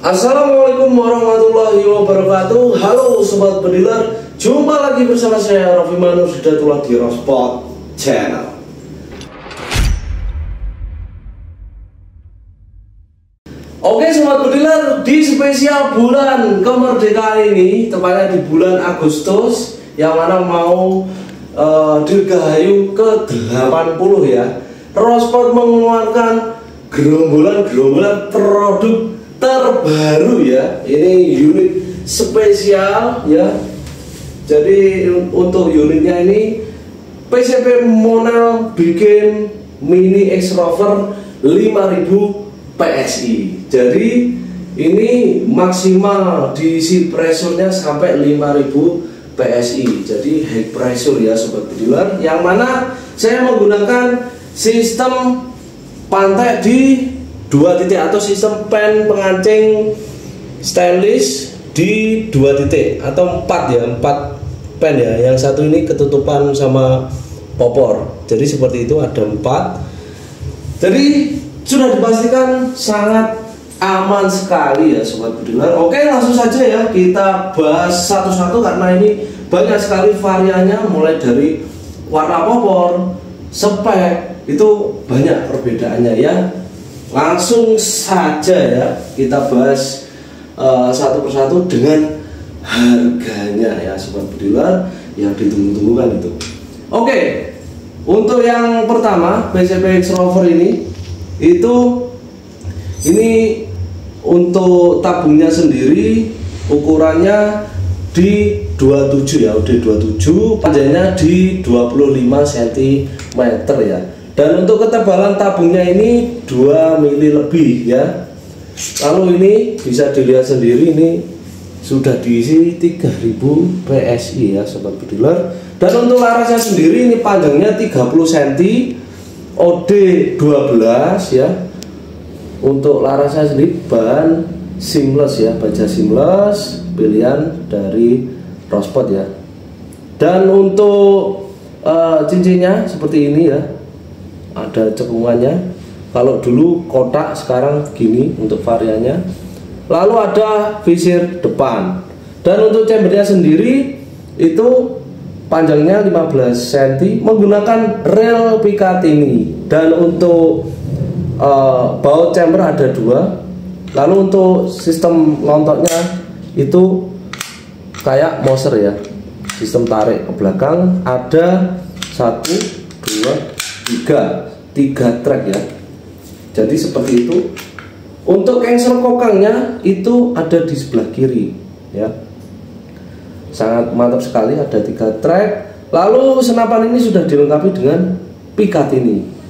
Assalamualaikum warahmatullahi wabarakatuh. Halo sobat pediler, jumpa lagi bersama saya Raffi Manur Hidayatullah di Rospot Channel. Oke sobat pediler, di spesial bulan kemerdekaan ini, tepatnya di bulan Agustus, yang mana mau dirgahayu ke-80 ya, Rospot mengeluarkan gerombolan produk terbaru ya. Ini unit spesial ya. Jadi untuk unitnya ini PCP Monel bikin Mini X Rover 5000 PSI. Jadi ini maksimal diisi pressurnya sampai 5000 PSI. Jadi high pressure ya sobat pediler, yang mana saya menggunakan sistem pantai di 2 titik atau sistem pen pengancing stainless di 2 titik atau 4 ya, 4 pen ya. Yang satu ini ketutupan sama popor. Jadi seperti itu, ada 4. Jadi sudah dipastikan sangat aman sekali ya sobat pediler. Oke, langsung saja ya kita bahas satu-satu karena ini banyak sekali variannya, mulai dari warna popor, spek, itu banyak perbedaannya ya. Langsung saja ya kita bahas satu persatu dengan harganya ya sobat pediler yang ditunggu-tunggu kan itu. Oke, untuk yang pertama PCP X Rover ini untuk tabungnya sendiri ukurannya di 27 ya, udah 27, panjangnya di 25 cm ya. Dan untuk ketebalan tabungnya ini 2 mili lebih ya. Lalu ini bisa dilihat sendiri, ini sudah diisi 3000 PSI ya sobat pediler. Dan untuk larasnya sendiri ini panjangnya 30 cm, OD 12 ya. Untuk larasnya sendiri bahan seamless ya, baja seamless, pilihan dari Rospot ya. Dan untuk cincinnya seperti ini ya, ada cekungannya. Kalau dulu kotak, sekarang gini untuk variannya. Lalu ada visir depan. Dan untuk chambernya sendiri itu panjangnya 15 cm menggunakan rel Picatinny. Dan untuk baut chamber ada 2. Lalu untuk sistem lontoknya itu kayak Moser ya, sistem tarik ke belakang, ada 1, 2, 3 track ya. Jadi seperti itu. Untuk engsel kokangnya itu ada di sebelah kiri ya, sangat mantap sekali, ada 3 track. Lalu senapan ini sudah dilengkapi dengan Picatinny.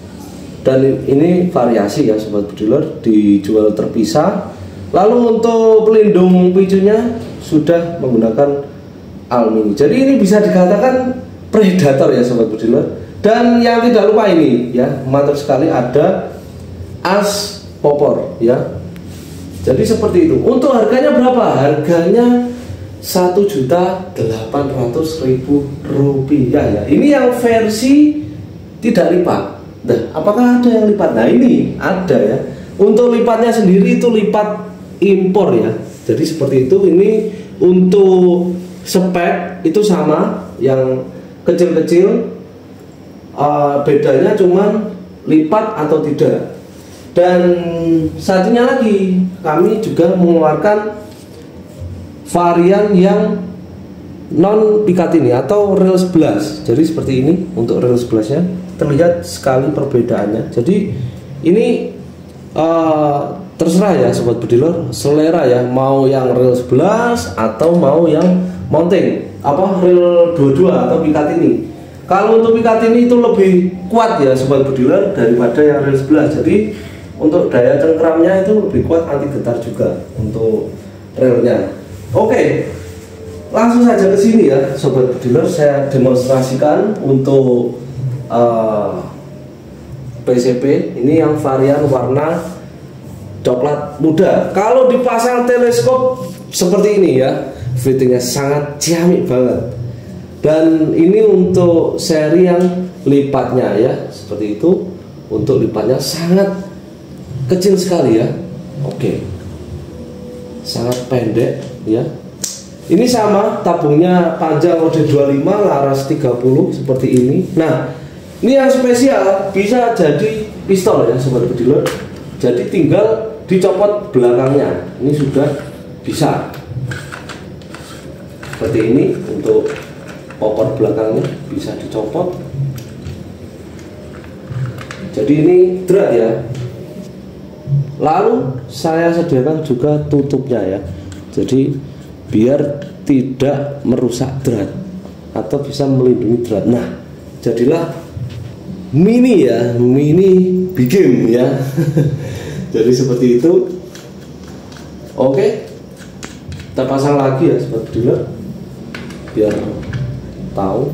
Dan ini variasi ya sobat pediler, dijual terpisah. Lalu untuk pelindung picunya sudah menggunakan aluminium. Jadi ini bisa dikatakan predator ya sobat pediler. Dan yang tidak lupa ini ya, mantap sekali, ada as popor ya. Jadi seperti itu. Untuk harganya berapa? Harganya Rp1.800.000 ya. Ini yang versi tidak lipat. Nah, apakah ada yang lipat? Nah, ini ada ya. Untuk lipatnya sendiri itu lipat impor ya. Jadi seperti itu. Ini untuk spek itu sama, yang kecil-kecil, bedanya cuman lipat atau tidak. Dan satunya lagi, kami juga mengeluarkan varian yang non Picatinny atau rel 11. Jadi seperti ini. Untuk rel 11 nya terlihat sekali perbedaannya. Jadi ini terserah ya sobat pediler, selera ya, mau yang rel 11 atau mau yang mounting rel 22 atau Picatinny. Kalau untuk Picatinny itu lebih kuat ya sobat pediler daripada yang rel 11. Jadi untuk daya cengkramnya itu lebih kuat, anti getar juga untuk relnya. Oke, langsung saja ke sini ya sobat pediler, saya demonstrasikan untuk PCP ini yang varian warna coklat muda. Kalau dipasang teleskop seperti ini ya, fittingnya sangat ciamik banget. Dan ini untuk seri yang lipatnya ya, seperti itu. Untuk lipatnya sangat kecil sekali ya. Oke. sangat pendek ya. Ini sama, tabungnya panjang OD25, laras 30 seperti ini. Nah, ini yang spesial bisa jadi pistol ya sobat bediler. Jadi tinggal dicopot belakangnya. Ini sudah bisa. Seperti ini untuk popor belakangnya bisa dicopot. Jadi ini drat ya. Lalu saya sediakan juga tutupnya ya. Jadi biar tidak merusak drat atau bisa melindungi drat. Nah, jadilah mini ya, mini big game ya. Jadi seperti itu. Oke, kita pasang lagi ya sobat bediler biar tahu.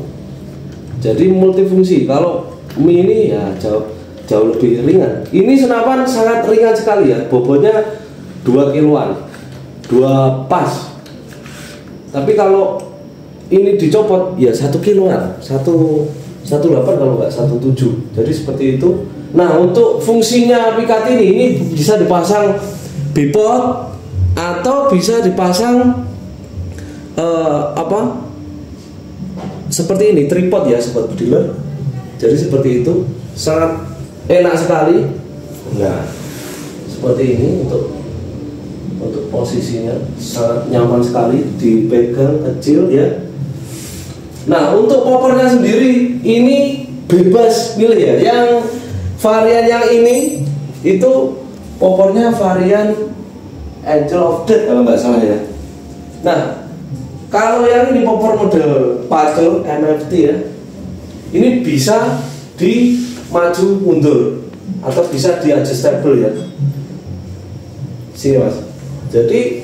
Jadi multifungsi. Kalau mini ya jauh lebih ringan. Ini senapan sangat ringan sekali ya, bobotnya 2 kiloan, 2 pas. Tapi kalau ini dicopot ya 1 kiloan, 18 kalau nggak 17. Jadi seperti itu. Nah, untuk fungsinya pikat ini bisa dipasang bipod atau bisa dipasang seperti ini, tripod ya sobat bediler. Jadi seperti itu, sangat enak sekali. Nah, seperti ini untuk posisinya sangat nyaman sekali, dipegang kecil ya. Nah, untuk popornya sendiri ini bebas milih ya. Yang varian yang ini itu popornya varian Angel of Death kalau nggak salah ya. Nah, kalau yang ini popor model pacul MFT ya, ini bisa di maju mundur atau bisa di adjustable ya. Sini mas. Jadi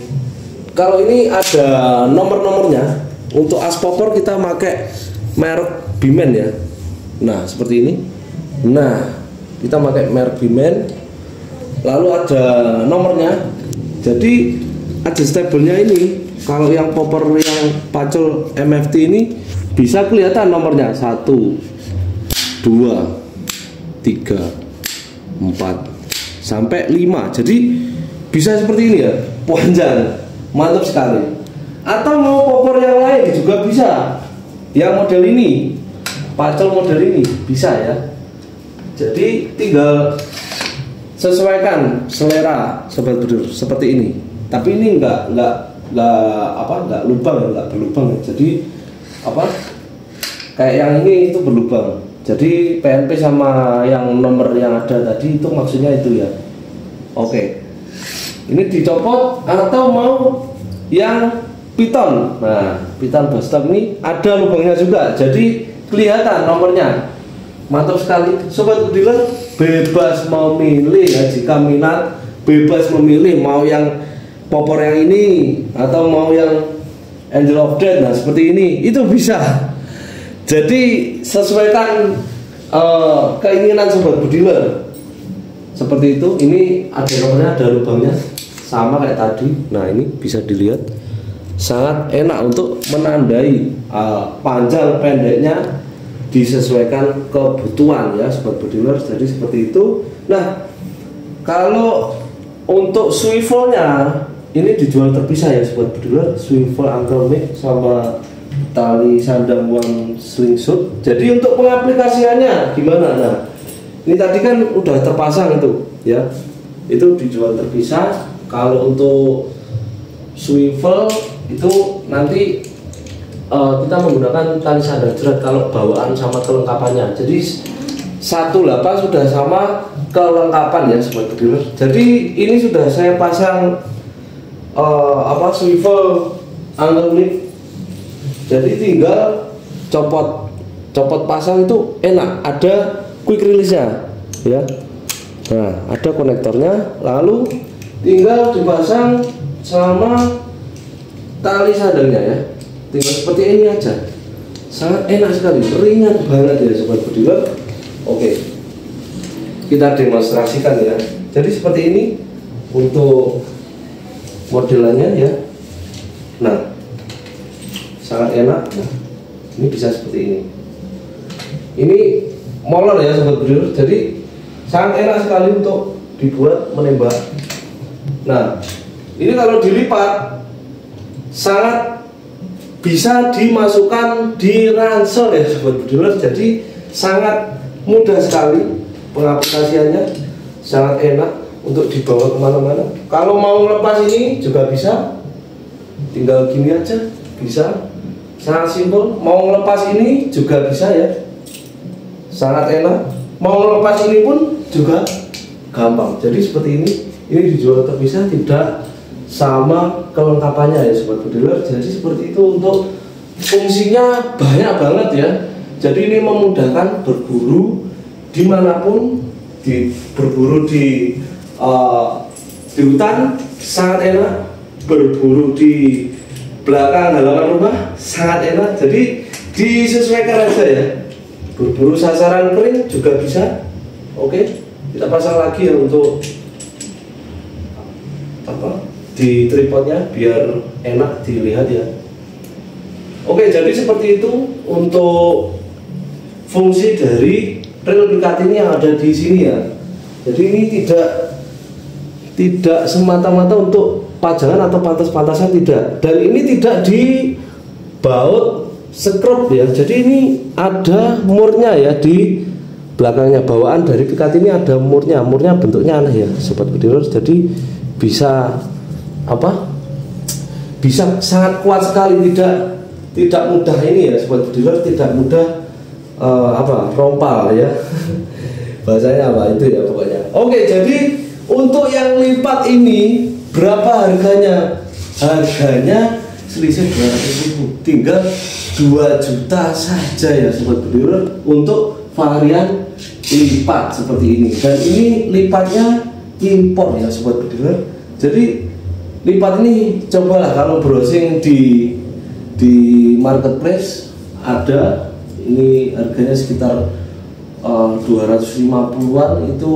kalau ini ada nomor-nomornya. Untuk as popor kita pakai merek Bimen ya. Nah seperti ini. Nah kita pakai merek Bimen. Lalu ada nomornya. Jadi adjustable-nya ini, kalau yang popor yang pacul MFT ini bisa kelihatan nomornya 1, 2, 3, 4 sampai 5. Jadi bisa seperti ini ya, panjang, mantap sekali. Atau mau popor yang lain juga bisa. Yang model ini, pacul model ini bisa ya. Jadi tinggal sesuaikan selera sobat bediler seperti ini. Tapi ini enggak lubang ya, enggak berlubang ya. Jadi kayak yang ini itu berlubang. Jadi PNP sama yang nomor yang ada tadi itu maksudnya itu ya. Oke. Ini dicopot atau mau yang piton. Nah, piton Boston ini ada lubangnya juga. Jadi kelihatan nomornya. Mantap sekali. Sobat bediler bebas memilih ya, jika minat bebas memilih mau yang popor yang ini atau mau yang Angel of Death. Nah, seperti ini. Itu bisa. Jadi sesuaikan keinginan sobat bediler. Seperti itu. Ini ada nomornya, ada lubangnya sama kayak tadi. Nah, ini bisa dilihat sangat enak untuk menandai panjang pendeknya disesuaikan kebutuhan ya sobat bediler. Jadi seperti itu. Nah, kalau untuk swivelnya ini dijual terpisah ya sobat bediler, swivel ankle mic sama tali sandang one slingshot. Jadi untuk pengaplikasiannya gimana? Nah, ini tadi kan udah terpasang itu ya, itu dijual terpisah. Kalau untuk swivel itu nanti kita menggunakan tali sandang jerat kalau bawaan sama kelengkapannya. Jadi 18 sudah sama kelengkapan ya sobat bediler. Jadi ini sudah saya pasang swivel angle mic. Jadi tinggal copot pasang itu enak, ada quick release-nya ya. Nah, ada konektornya, lalu tinggal dipasang sama tali sandangnya ya. Tinggal seperti ini aja. Sangat enak sekali, ringan banget ya sobat bediler. Oke. Kita demonstrasikan ya. Jadi seperti ini untuk modelannya ya. Nah, sangat enak. Nah, ini bisa seperti ini. Ini molor ya sobat bediler. Jadi sangat enak sekali untuk dibuat menembak. Nah, Ini kalau dilipat sangat bisa dimasukkan di ransel ya sobat bediler. Jadi sangat mudah sekali pengaplikasiannya, sangat enak untuk dibawa kemana-mana. Kalau mau lepas ini juga bisa, tinggal gini aja bisa, sangat simpel. Mau lepas ini juga bisa ya, sangat enak. Mau lepas ini pun juga gampang. Jadi seperti ini dijual terpisah, tidak sama kelengkapannya ya sobat bediler. Jadi seperti itu, untuk fungsinya banyak banget ya. Jadi ini memudahkan berburu dimanapun, berburu di hutan sangat enak, berburu di belakang halaman rumah sangat enak. Jadi disesuaikan aja ya. Berburu sasaran kering juga bisa. Oke, kita pasang lagi ya untuk di tripodnya biar enak dilihat ya. Oke, jadi seperti itu untuk fungsi dari reel pikat ini yang ada di sini ya. Jadi ini tidak semata-mata untuk pajangan atau pantas-pantasan, tidak. Dan ini tidak dibaut skrup ya. Jadi ini ada murnya ya di belakangnya. Bawaan dari pikat ini ada murnya. Murnya bentuknya aneh ya sobat bediler. Jadi bisa bisa sangat kuat sekali, tidak mudah ini ya sobat bediler, tidak mudah rompal ya. Bahasanya apa itu ya pokoknya. Oke, jadi untuk yang lipat ini berapa harganya? Harganya selisih 200.000, tinggal 2 juta saja ya sobat bediler untuk varian lipat seperti ini. Dan ini lipatnya impor ya sobat bediler. Jadi lipat ini cobalah kalau browsing di marketplace ada, ini harganya sekitar 250-an itu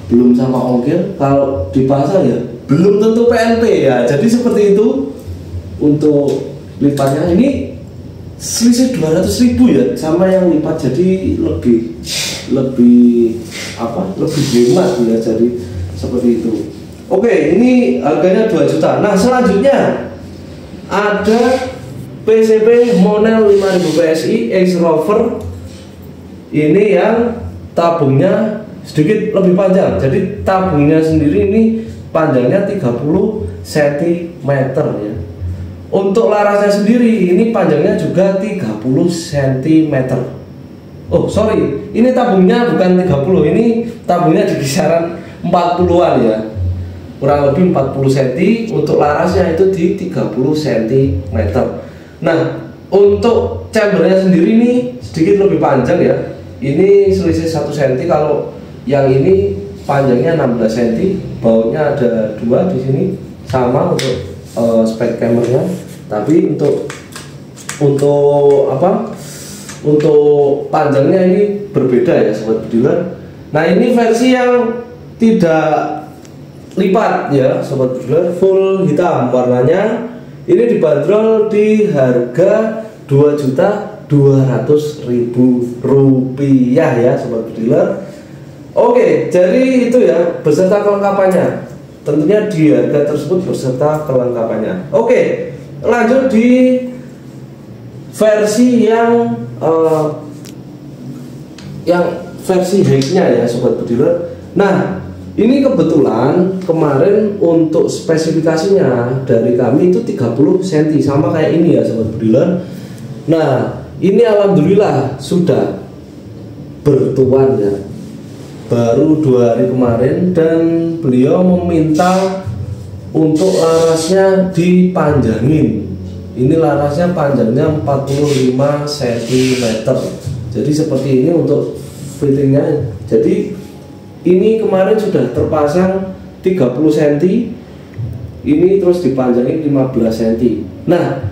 belum sama ongkir. Kalau di pasar ya belum tentu PNP ya. Jadi seperti itu untuk lipatnya. Ini selisih 200.000 ya sama yang lipat, jadi lebih hemat ya. Jadi seperti itu. Oke, ini harganya 2 juta. Nah, selanjutnya ada PCP Monel 5000 PSI X Rover. Ini yang tabungnya sedikit lebih panjang. Jadi tabungnya sendiri ini panjangnya 30 cm ya. Untuk larasnya sendiri ini panjangnya juga 30 cm. Oh sorry, ini tabungnya bukan 30, ini tabungnya di kisaran 40-an ya, kurang lebih 40 cm. Untuk larasnya itu di 30 cm. Nah, untuk chambernya sendiri ini sedikit lebih panjang ya. Ini selisih 1 cm. Kalau yang ini panjangnya 16 cm, bautnya ada 2 di sini, sama untuk spek cambernya. Tapi untuk untuk panjangnya ini berbeda ya sobat bediler. Nah, ini versi yang tidak lipat ya sobat bediler, full hitam warnanya. Ini dibanderol di harga 2.200.000 rupiah ya sobat bediler. Oke, jadi itu ya beserta kelengkapannya. Tentunya di harga tersebut beserta kelengkapannya. Oke, lanjut di versi yang versi high-nya ya sobat bediler. Nah, ini kebetulan kemarin untuk spesifikasinya dari kami itu 30 cm, sama kayak ini ya sobat bediler. Nah, ini alhamdulillah sudah bertuan ya, baru 2 hari kemarin, dan beliau meminta untuk larasnya dipanjangin. Ini larasnya panjangnya 45 cm. Jadi seperti ini untuk fittingnya. Jadi ini kemarin sudah terpasang 30 cm, ini terus dipanjangin 15 cm. Nah,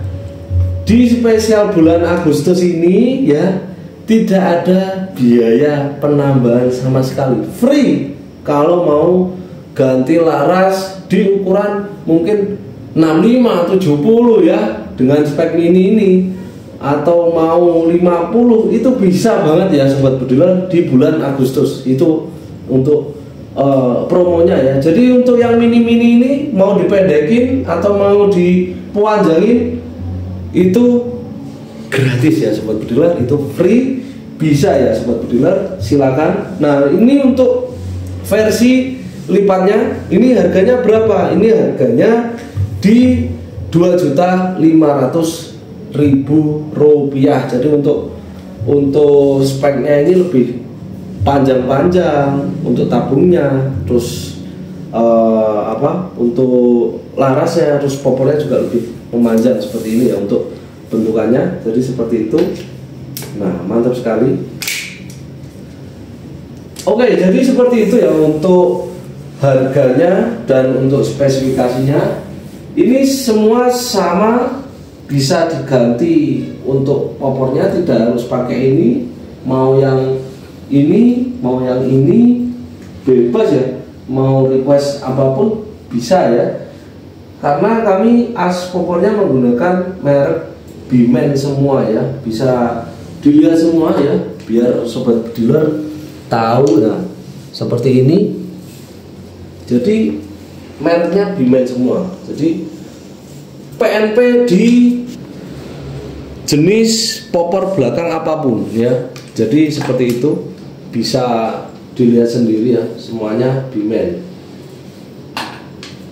di spesial bulan Agustus ini ya, tidak ada biaya penambahan sama sekali, free. Kalau mau ganti laras di ukuran mungkin 65 70 ya, dengan spek mini ini, atau mau 50, itu bisa banget ya sobat bediler di bulan Agustus. Itu untuk promonya ya. Jadi untuk yang mini-mini ini mau dipendekin atau mau dipanjangin itu gratis ya sobat bediler, itu free, bisa ya sobat bediler, silakan. Nah ini untuk versi lipatnya ini harganya berapa? Ini harganya di 2.500.000 rupiah. Jadi untuk speknya ini lebih panjang-panjang untuk tabungnya, terus untuk larasnya, terus popornya juga lebih memanjang seperti ini ya untuk bentukannya. Jadi seperti itu. Nah mantap sekali. Oke, jadi seperti itu ya untuk harganya dan untuk spesifikasinya. Ini semua sama, bisa diganti untuk popornya, tidak harus pakai ini. Mau yang ini, mau yang ini, bebas ya. Mau request apapun bisa ya. Karena kami as popornya menggunakan merek Bimen semua ya. Bisa dilihat semua ya, biar sobat dealer tahu. Nah seperti ini. Jadi mereknya Bimen semua. Jadi PNP di jenis popor belakang apapun ya. Jadi seperti itu, bisa dilihat sendiri ya, semuanya Bimen.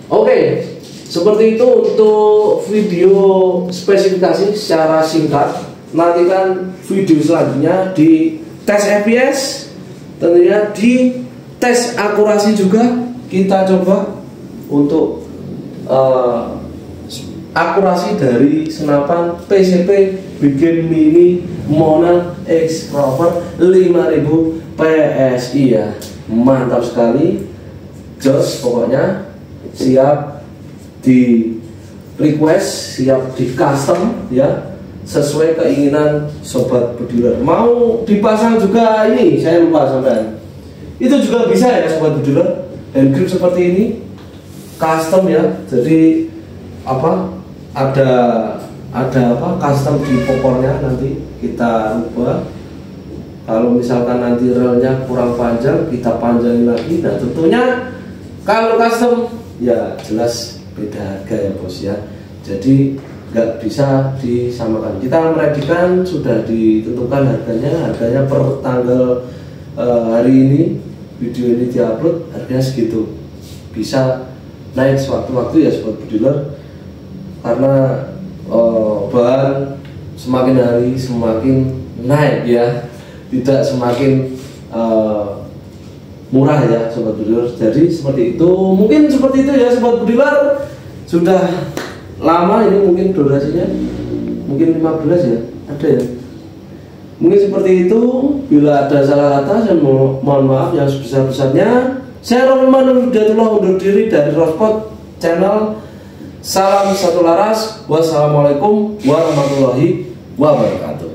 Oke, seperti itu untuk video spesifikasi secara singkat. Nantikan video selanjutnya di tes FPS, tentunya di tes akurasi juga. Kita coba untuk akurasi dari senapan PCP Bigen Mini Monan X Rover 5000 PSI ya. Mantap sekali, jos pokoknya, siap di request, siap di custom ya, sesuai keinginan sobat bediler. Mau dipasang juga ini, saya lupa sampean, itu juga bisa ya sobat bediler. Hand grip seperti ini custom ya. Jadi ada custom di popornya, nanti kita ubah. Kalau misalkan nanti relnya kurang panjang, kita panjangin lagi. Nah tentunya kalau custom ya jelas beda harga ya bos ya. Jadi nggak bisa disamakan. Kita meredikan sudah ditentukan harganya per tanggal hari ini video ini diupload, harganya segitu. Bisa naik sewaktu-waktu ya sobat bediler, karena bahan semakin hari semakin naik ya, tidak semakin murah ya sobat bediler. Jadi seperti itu, mungkin seperti itu ya sobat bediler. Sudah lama ini, mungkin durasinya mungkin 15 ya, ada ya, mungkin seperti itu. Bila ada salah kata saya mohon maaf yang sebesar-besarnya. Saya Romi Manurudiyatullah undur diri dari Rospot Channel. Salam satu laras. Wassalamualaikum warahmatullahi wabarakatuh.